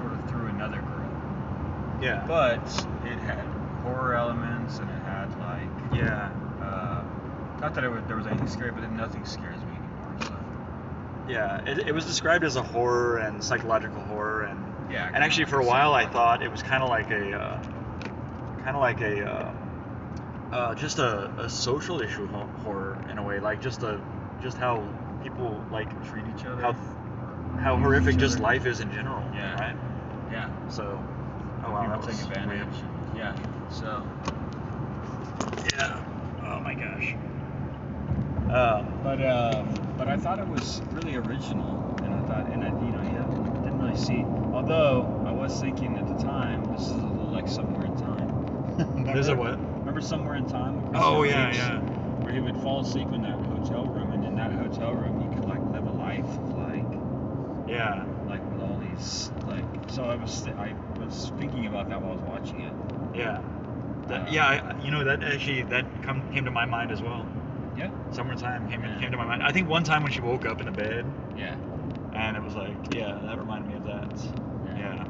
sort of through another girl. Yeah. But it had horror elements, and it had like not that there was anything scary, but then nothing scares me anymore. So Yeah, it was described as a horror and psychological horror, and yeah. And actually, for a while, I thought it was kind of like just a social issue horror in a way, like just how people like treat each other, how horrific just life is in general. Yeah. Right. Yeah. So, oh wow, people take advantage. Weird. Yeah. So. Yeah. Oh my gosh. But I thought it was really original, and I thought, you didn't really see. Although I was thinking at the time, this is a little like Somewhere in Time. Is it what? Remember Somewhere in Time? Oh yeah. Where he would fall asleep in that hotel room, and in that hotel room he could like live a life of like with all these like. So I was thinking about that while I was watching it. Yeah. That came to my mind as well. Yeah. Somewhere in Time came to my mind. I think one time when she woke up in the bed. Yeah. And it was like, that reminded me of that. Yeah.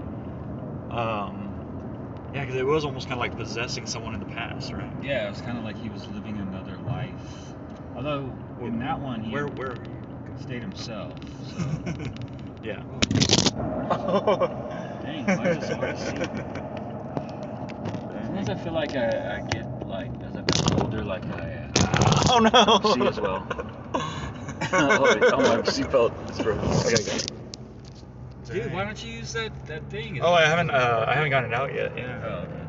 Yeah, because it was almost kind of like possessing someone in the past, right? Yeah, it was kind of like he was living another life. Although in that one he stayed himself. So. Yeah. Dang, why is it so hard to see? Sometimes I feel like I get like as I've gotten older, like I oh no! see as well. My seatbelt is broken. Okay. Dude, why don't you use that thing? I haven't gotten it out yet. Yeah. Oh, okay.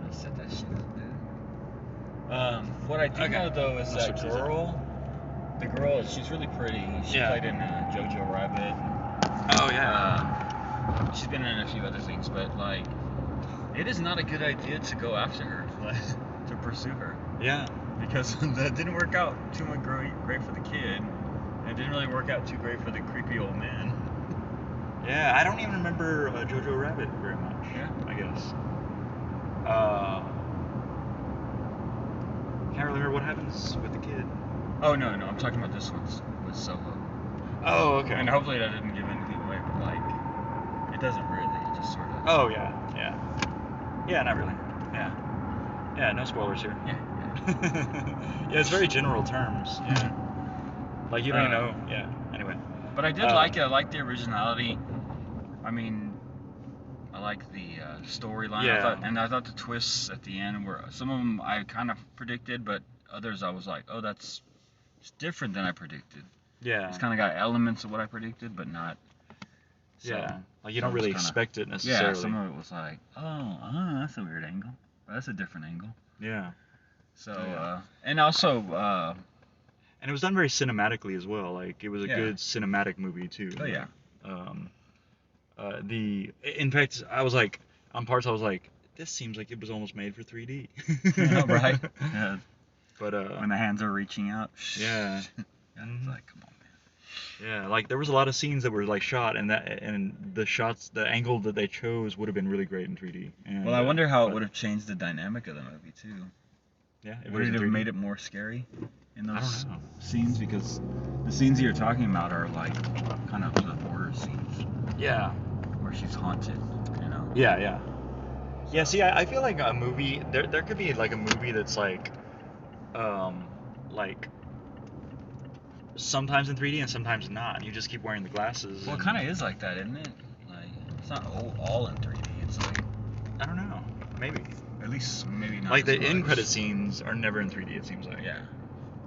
I set that shit up, dude. What I do know though is that girl. The girl, she's really pretty. She played in Jojo Rabbit. Oh yeah. She's been in a few other things, but like, it is not a good idea to go after her, like, to pursue her. Yeah. Because that didn't work out too much great for the kid, and it didn't really work out too great for the creepy old man. Yeah, I don't even remember Jojo Rabbit very much. Yeah. I guess. Can't really remember what happens with the kid. Oh no, I'm talking about this one with Soho. Oh, okay. And hopefully that didn't give anything away, but like, it doesn't really. It just sort of. Oh yeah. Yeah, not really. Yeah, no spoilers here. Yeah. Yeah, it's very general terms. Yeah. Like you don't even know. Yeah. Anyway. But I did like it. I liked the originality. I mean, I like the storyline. Yeah. I thought the twists at the end were, some of them I kind of predicted, but others I was like, oh, it's different than I predicted. Yeah. It's kind of got elements of what I predicted, but not. So, yeah. Like you don't really expect it necessarily. Yeah. Some of it was like, oh, that's a weird angle. But that's a different angle. Yeah. So, and also. And it was done very cinematically as well. Like it was a good cinematic movie too. Oh yeah. In fact, I was like, on parts I was like, this seems like it was almost made for 3D. Right. Yeah. But when the hands are reaching out. Yeah. It's like, come on, man. Yeah, like there was a lot of scenes that were like shot, and the angle that they chose would have been really great in 3D. And, well, I wonder how it would have changed the dynamic of the movie too. Yeah. Would it have made it more scary in those I don't know. scenes? Because the scenes that you're talking about are like kind of the horror scenes. Yeah. Where she's haunted, you know. Yeah. Yeah, see, I feel like a movie, there could be like a movie that's like sometimes in 3D and sometimes not. You just keep wearing the glasses. Well, it kind of is like that, isn't it? Like, it's not all in 3D. It's like, I don't know, maybe. At least maybe not. Like the end credit scenes are never in 3D. It seems like. Yeah.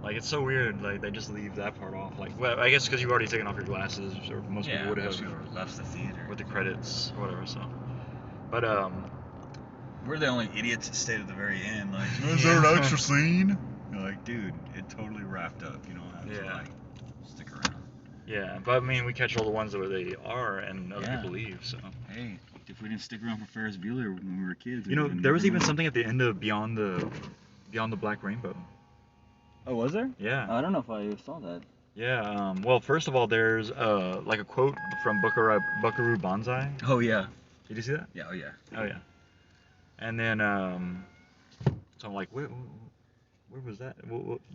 Like it's so weird. Like they just leave that part off. Like, well, I guess because you've already taken off your glasses, or most people would have left the theater with the credits or whatever. So, but we're the only idiots that stayed at the very end. Like, is there an extra scene? You're like, dude, it totally wrapped up. You don't have to like stick around. Yeah, but I mean, we catch all the ones that they are, and other people leave. So. Hey, if we didn't stick around for Ferris Bueller when we were kids, you know, there was even something at the end of Beyond the Black Rainbow. Oh, was there? Yeah. I don't know if I saw that. Yeah. Well, first of all, there's like a quote from Buckaroo Banzai. Oh yeah. Did you see that? Yeah. Oh yeah. Oh yeah. And then so I'm like, where was that?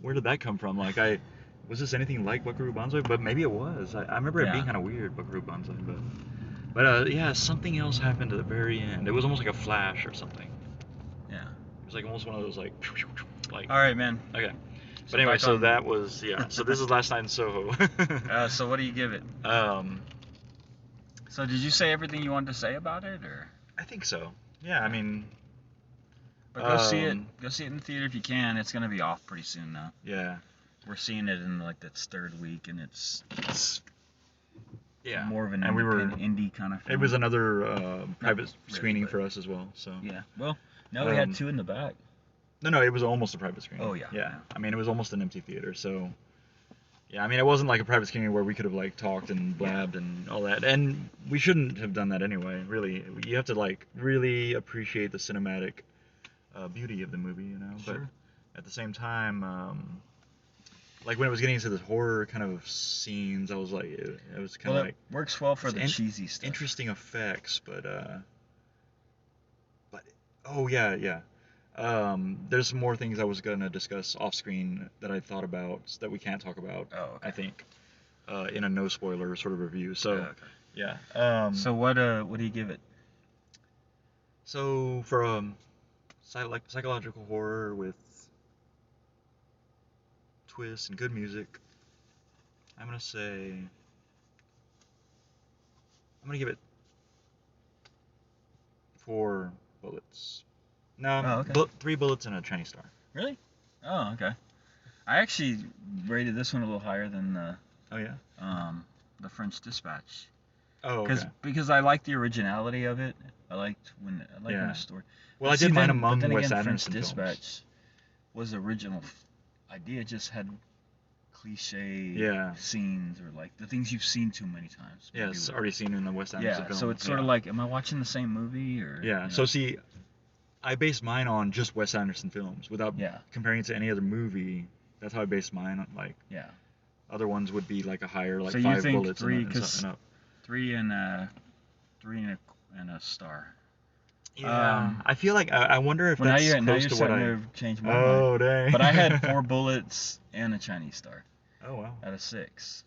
Where did that come from? Like was this anything like Buckaroo Banzai? But maybe it was. I remember it being kind of weird, Buckaroo Banzai. But But yeah, something else happened at the very end. It was almost like a flash or something. Yeah. It was like almost one of those like. All right, man. Okay. So But anyway, back so on- that was So this is last night in Soho. So what do you give it? So did you say everything you wanted to say about it, or? I think so. Yeah, I mean. But go see it. Go see it in the theater if you can. It's gonna be off pretty soon now. Yeah. We're seeing it in like its third week, and it's Yeah. more of an And we were- indie kind of film. It was another private really, screening but- for us as well. So. Yeah. Well, no, we had two in the back. No, it was almost a private screening. Oh, yeah. Yeah. I mean, it was almost an empty theater, so. Yeah, I mean, it wasn't like a private screening where we could have like talked and blabbed and all that, and we shouldn't have done that anyway. Really, you have to like really appreciate the cinematic beauty of the movie, you know. Sure. But at the same time, like when it was getting into the horror kind of scenes, I was like, it was kind of Well, like it works well for the it's cheesy stuff. interesting effects, but oh yeah. There's some more things I was gonna discuss off screen that I thought about that we can't talk about. Oh, okay. I think in a no spoiler sort of review. So Okay. yeah. So what do you give it? So for psychological horror with twists and good music, I'm gonna give it 4 bullets. No, Oh, okay. 3 bullets and a Chinese star. Really? Oh, okay. I actually rated this one a little higher than Oh yeah. the French Dispatch. Oh okay. Because I liked the originality of it. I liked when Yeah. the story. Well, But I see, did mine then- among but then Wes again, Anderson French films. Dispatch was the original idea. It just had cliche Yeah. scenes or like the things you've seen too many times. Yeah, it's already seen in the Wes Anderson Yeah, film. so it's sort of like, am I watching the same movie or? Yeah. you know? So see, I based mine on just Wes Anderson films without Yeah. comparing it to any other movie. That's how I based mine on. Like Yeah. other ones would be like a higher, like So you 5 think bullets 3, and 'cause- up. 3 and a star. Yeah. I feel like I wonder if Well, that's now you're close to what starting to change my Oh mind. dang. But I had 4 bullets and a Chinese star Oh wow. out of 6.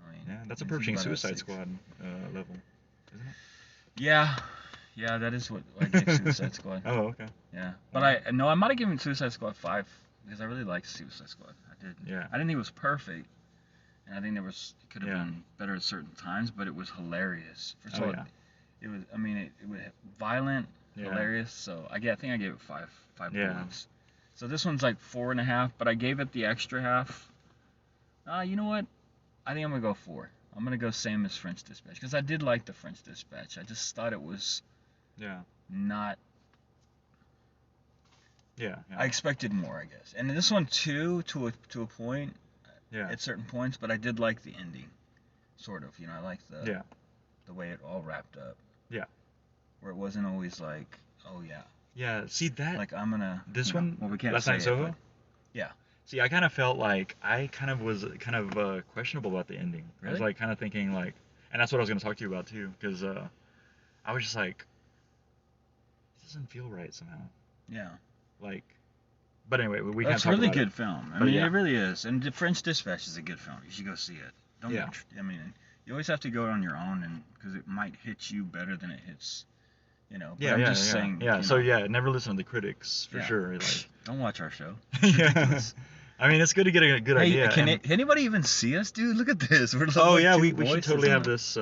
I mean, Yeah, that's it's approaching about a Suicide 6. Squad level, isn't it? Yeah, that is what I gave Suicide Squad. Oh okay. Yeah, but I might have given Suicide Squad 5 because I really liked Suicide Squad. I did. Yeah. I didn't think it was perfect, and I think it could have Yeah. been better at certain times, but it was hilarious. First of Oh, all, yeah. it was. I mean, it was violent, Yeah. hilarious. So I think I gave it 5 Yeah. bullets. So this one's like 4.5, but I gave it the extra half. You know what? I think I'm gonna go 4. I'm gonna go same as French Dispatch because I did like the French Dispatch. I just thought it was Yeah. not. Yeah. I expected more, I guess. And this one too, to a point, Yeah. at certain points. But I did like the ending, sort of. You know, I liked Yeah. the way it all wrapped up. Yeah. Where it wasn't always like, oh yeah, Yeah. See that. like I'm gonna. This you know, one. Well, we can't Last say Night in it, Soho. but- yeah. See, I kind of felt like I kind of was questionable about the ending. I was Really? like kind of thinking like, and that's what I was gonna talk to you about too, because I was just like, this doesn't feel right somehow. Yeah. Like, but anyway, we can't That's talk really about good it. film. I But mean, yeah. it really is. And the French Dispatch is a good film. You should go see it. Don't. Yeah. I mean, you always have to go on your own, and because it might hit you better than it hits. You know. But Yeah, I'm yeah, just yeah. saying. Yeah. you So know, yeah, never listen to the critics for Yeah. sure. Like, Don't watch our show. yeah. Ridiculous. I mean, it's good to get a good Hey, idea. can and- anybody even see us, dude? Look at this. We're Oh like yeah, two we should voices totally in have a- this.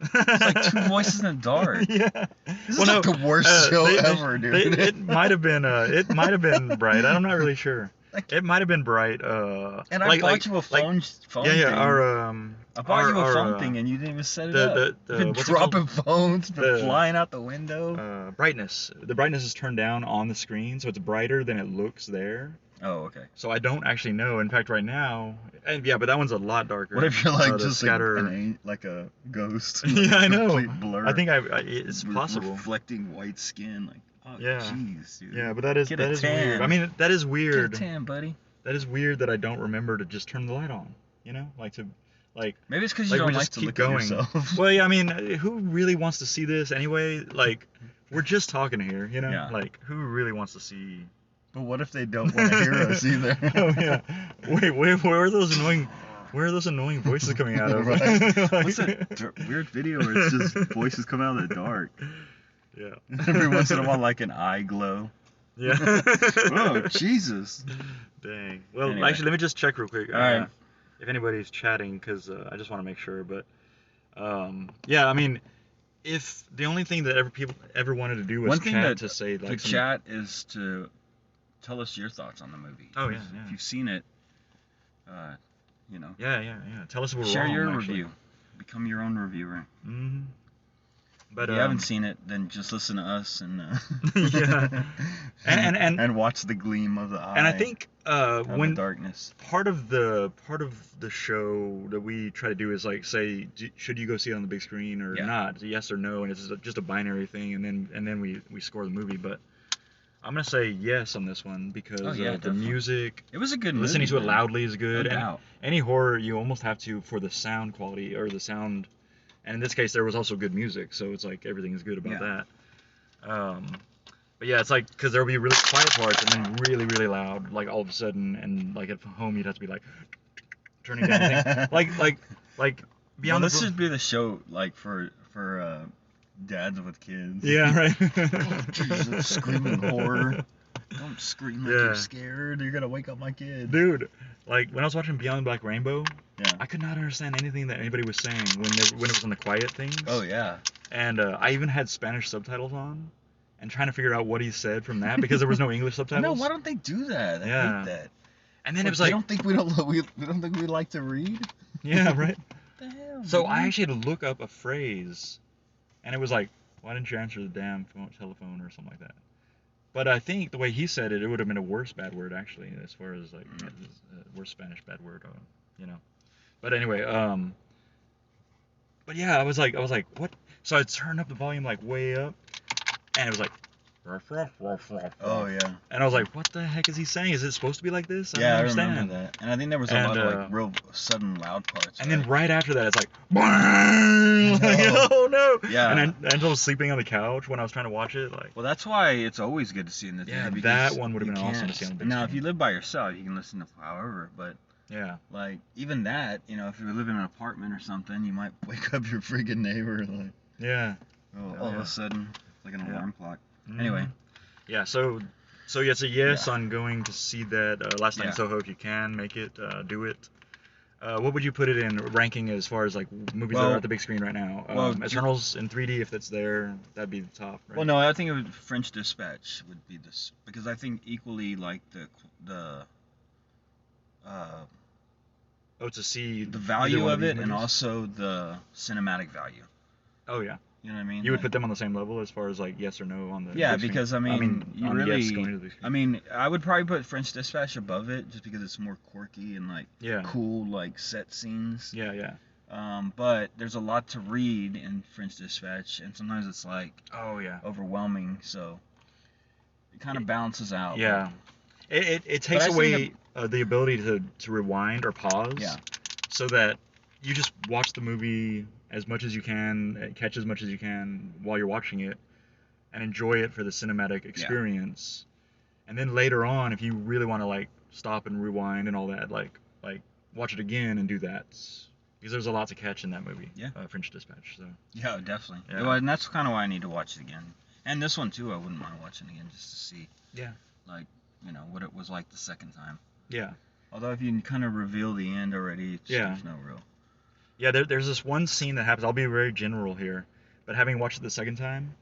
It's like 2 voices in the dark. Yeah. This is like the worst show ever, dude. It might have been bright. I'm not really sure. Like- It might have been bright. And I like, bought you a phone. yeah, thing. our I bought you a our, phone thing, and you didn't even set it the- up. the- Been what's it dropping phones, been The- flying out the window. brightness. The brightness is turned down on the screen, so it's brighter than it looks there. Oh, okay. So I don't actually know. In fact, right now, and yeah, but that one's a lot darker. What if you're like the just scatter? like a ghost? Yeah, I know. Complete blur. I think it's possible. Reflecting white skin, like oh, Yeah. jeez, dude. Yeah, but that is Get a weird. tan. I mean, that is Get a weird. tan, buddy. That is weird that I don't remember to just turn the light on. You know, like Maybe it's because you like we don't like just to keep look going. at yourself. Well, yeah, I mean, who really wants to see this anyway? Like, we're just talking here, you know? Yeah. Like, who really wants to see? But what if they don't want to hear us either? Oh yeah. Wait, where are those annoying Where are those annoying voices coming out of? Right. Like- What's that weird video where it's just voices come out of the dark? Yeah. Every once in a while, like an eye glow. Yeah. Oh, Jesus. Dang. Well, Anyway. actually, let me just check real quick. All right. If anybody's chatting, because I just want to make sure. But yeah, I mean, if the only thing that people ever wanted to do was One thing chat that to say The like chat is to tell us your thoughts on the movie. Oh, yeah, If yeah. you've seen it, Yeah. Tell us if we're share wrong. your actually. review. Become your own reviewer. Mm-hmm. But If you haven't seen it, then just listen to us and Yeah. And watch the gleam of the eye. and I think of when the darkness. part of the show that we try to do is like say should you go see it on the big screen or Yeah. not, yes or no, and it's just a binary thing, and then we score the movie. But I'm gonna say yes on this one because Oh, yeah, the definitely. music, It was a good listening movie, to it man. loudly is good, No and doubt. any horror you almost have to for the sound quality or the sound. And in this case, there was also good music, so it's like everything is good about Yeah. that. But yeah, it's like because there will be really quiet parts and then really, really loud, like all of a sudden, and like at home you'd have to be like turning down the thing, like beyond This the. should be the show like for dads with kids. Yeah, right. Oh, Jesus, screaming horror. Don't scream like Yeah. you're scared. You're gonna wake up my kid. Dude, like when I was watching Beyond Black Rainbow, Yeah. I could not understand anything that anybody was saying when it was on the quiet things. Oh yeah. And I even had Spanish subtitles on, and trying to figure out what he said from that because there was no English No, subtitles. why don't they do that? I Yeah. hate that. And then What, it was like, they don't think we don't think we like to read. yeah, right. What the hell? So man? I actually had to look up a phrase, and it was like, why didn't you answer the damn telephone or something like that? But I think the way he said it, it would have been a worse bad word actually, as far as like worse Spanish bad word, you know. But anyway, but yeah, I was like, what? So I turned up the volume like way up, and it was like, Oh yeah. and I was like, what the heck is he saying? Is it supposed to be like this? I Yeah, don't I understand. remember that. And I think there was a And, lot of like real sudden loud parts. And then right? right after that, it's like, like, No. oh no! Yeah. And Angela was sleeping on the couch when I was trying to watch it. Like, Well, that's why it's always good to see in the theater. Yeah, because that one would have you been awesome to can't- see on the big Now, if screen. you live by yourself, you can listen to however, but yeah, like even that, if you live in an apartment or something, you might wake up your freaking neighbor like yeah. all of yeah. a sudden, like an Yeah. alarm clock. Mhm. Anyway, Yeah, so it's a yes Yeah. on going to see that last night in Yeah. Soho. If you can make it, do it. What would you put it in ranking as far as like movies that Well- are at the big screen right now? well, Eternals in 3D, if that's there, that'd be the top. Right? well, no, I think it would, French Dispatch would be this because I think equally like the Oh, to see the either value one of these it and movies? also the cinematic value. Oh yeah. You know what I mean? You would Like- put them on the same level as far as like yes or no on the Yeah, big screen? because I mean, you on really. yes going to the big screen. I mean, I would probably put French Dispatch above it just because it's more quirky and like Yeah. cool like set scenes. Yeah. But there's a lot to read in French Dispatch, and sometimes it's like Oh yeah. overwhelming. So it kind of balances out. Yeah. It takes I away think the ability to rewind or pause. Yeah. So that you just watch the movie as much as you can, catch as much as you can while you're watching it, and enjoy it for the cinematic experience. And then later on, if you really want to like stop and rewind and all that, like watch it again and do that, because there's a lot to catch in that movie. Yeah. French Dispatch. So. Yeah, definitely. Yeah. Well, and that's kind of why I need to watch it again. And this one too, I wouldn't mind watching again just to see. Yeah. Like, what it was like the second time. Yeah. Although if you kind of reveal the end already, there's no real. Yeah, there's this one scene that happens. I'll be very general here, but having watched it the second time,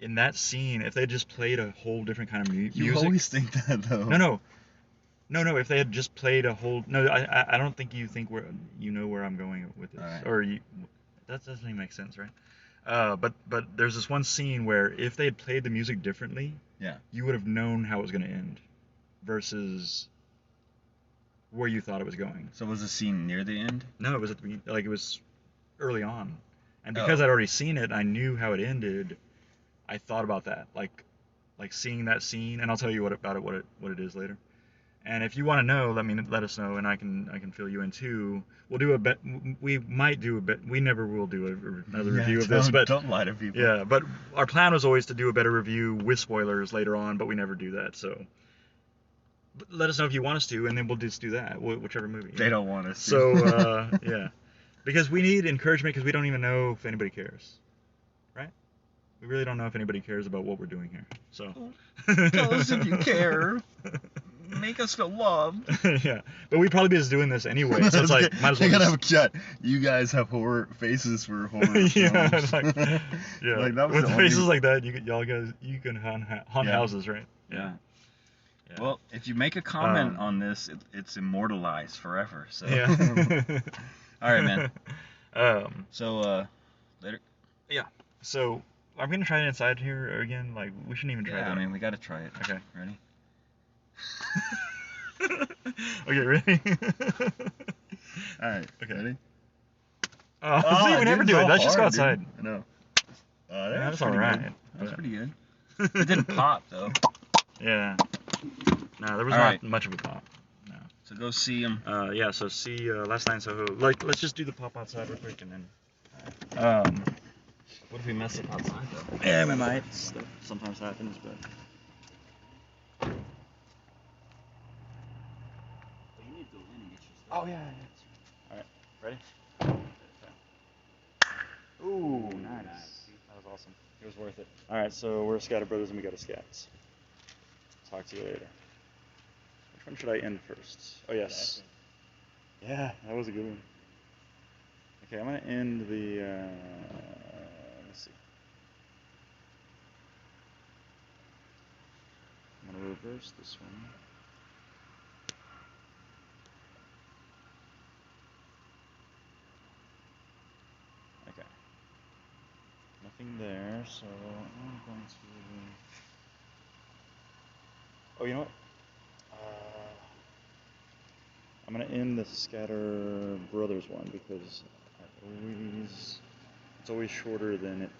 in that scene, if they just played a whole different kind of music. You always think that though. No. If they had just played a whole. No, I don't think you think you know where I'm going with this, Alright. or that doesn't even make sense, right? But there's this one scene where if they had played the music differently, Yeah. you would have known how it was going to end, versus where you thought it was going. So was the scene near the end? No, it was at the beginning, like it was early on, and because I'd already seen it, I knew how it ended. I thought about that, like seeing that scene, and I'll tell you what it is later. And if you want to know, let us know, and I can fill you in too. We'll do a bet. We might do a bet. We never will do another review of this, but don't lie to people. yeah. But our plan was always to do a better review with spoilers later on, but we never do that. So let us know if you want us to, and then we'll just do that, whichever movie. They don't want us to. So, yeah. Because we need encouragement because we don't even know if anybody cares. Right? We really don't know if anybody cares about what we're doing here. So. Tell us if you care. Make us feel loved. Yeah. But we'd probably be just doing this anyway, so it's like, might as well They gotta just... have a chat. You guys have horror faces for horror Yeah, films. it's like, yeah. Like, that was with the faces only... like that, you can haunt houses, right? Yeah. Yeah. Well, if you make a comment on this, it's immortalized forever. So. Yeah. All right, man. So, later. Yeah. So, are we gonna try it inside here again? Like, we shouldn't even try that. Yeah, I mean, we gotta try it. Okay. Ready? Okay, ready? All right. Okay. Ready? Oh, see, we never do it. Let's just go outside. I know. That's all right. That's pretty good. It didn't pop though. Yeah. No, there was All not right. much of a pop. No. So go see him. Yeah. So see Last Night in Soho. Like, let's just do the pop outside real quick and then. What if we mess up outside though? Yeah, we might. That sometimes happens, but. You need to go in and get your stuff. Oh yeah. All right. Ready? Ooh, nice. That was awesome. It was worth it. All right, so we're ScatterBrothers and we got a Scats. Talk to you later. Which one should I end first? Oh yes. Yeah, that was a good one. Okay, I'm gonna end the. Let's see. I'm gonna reverse this one. Okay. Nothing there, so I'm going to. Oh, you know what? I'm gonna end the ScatterBrothers one because it's always shorter than it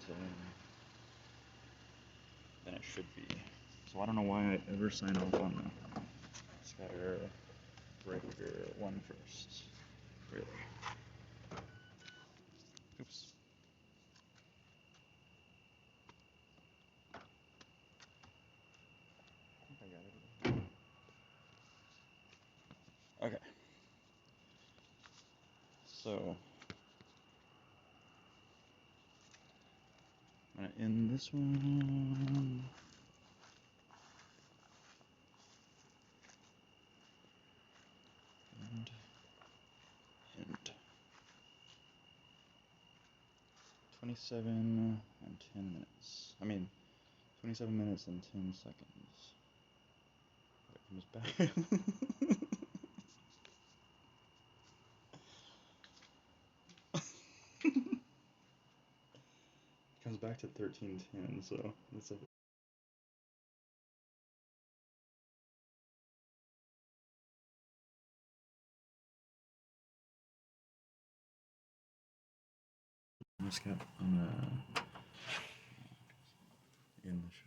should be. So I don't know why I ever sign off on the ScatterBreaker one first. Really. Oops. I think I got it. Okay. So I'm gonna end this one. And end. 27 and 10 minutes. I mean, 27 minutes and 10 seconds. It comes back. Comes back to 13:10, so that's a I'm gonna end the show.